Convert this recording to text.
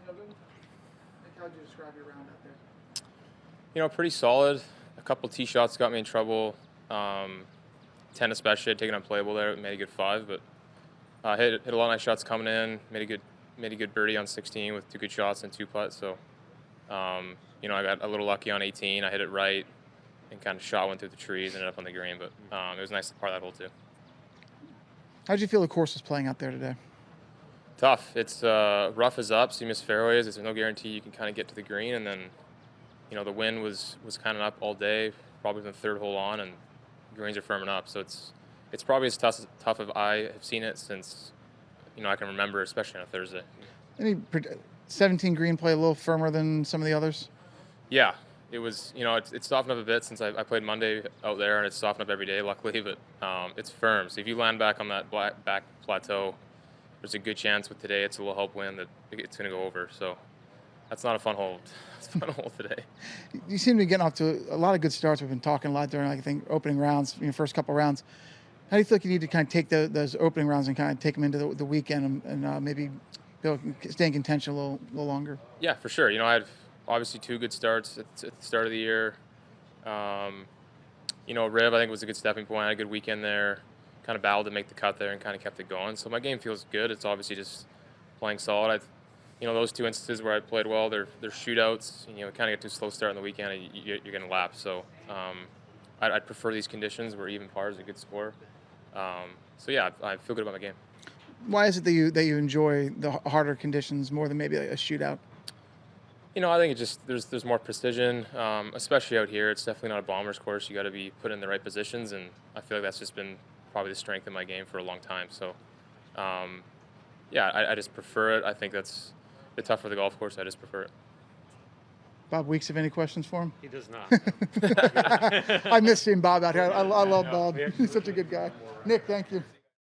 How would you describe your round out there? Pretty solid. A couple tee shots got me in trouble. 10 especially, I'd taken unplayable there. Made a good 5, but hit a lot of nice shots coming in. Made a good birdie on 16 with 2 good shots and 2 putts. So, I got a little lucky on 18. I hit it right and kind of shot one through the trees, ended up on the green. But it was nice to par that hole too. How did you feel the course was playing out there today? Tough. It's rough as up, so you miss fairways. There's no guarantee you can kind of get to the green, and then the wind was kind of up all day, probably from the third hole on, and greens are firming up. So it's probably as tough as I have seen it since I can remember, especially on a Thursday. 17 green play a little firmer than some of the others? Yeah, it was. It's softened up a bit since I played Monday out there, and it's softened up every day, luckily. But it's firm. So if you land back on that back plateau, there's a good chance with today it's a little help wind that it's going to go over. So that's not a fun hole. It's a fun hole today. You seem to be getting off to a lot of good starts. We've been talking a lot during, I think, opening rounds, first couple rounds. How do you feel like you need to kind of take those opening rounds and kind of take them into the weekend and maybe stay in contention a little longer? Yeah, for sure. I had obviously 2 good starts at the start of the year. Riv, I think, was a good stepping point. I had a good weekend there. Kind of battled to make the cut there and kind of kept it going. So my game feels good. It's obviously just playing solid. Those 2 instances where I played well, they're shootouts. Kind of get to a slow start on the weekend, and you're going to lap. So I'd prefer these conditions where even par is a good score. So yeah, I feel good about my game. Why is it that you enjoy the harder conditions more than maybe a shootout? I think it just there's more precision, especially out here. It's definitely not a bomber's course. You got to be put in the right positions, and I feel like that's just been probably the strength of my game for a long time. So, I just prefer it. I think that's the tougher the golf course. I just prefer it. Bob Weeks, have any questions for him? He does not. I miss seeing Bob out here. I love Bob. He's such a good guy. Nick, thank you.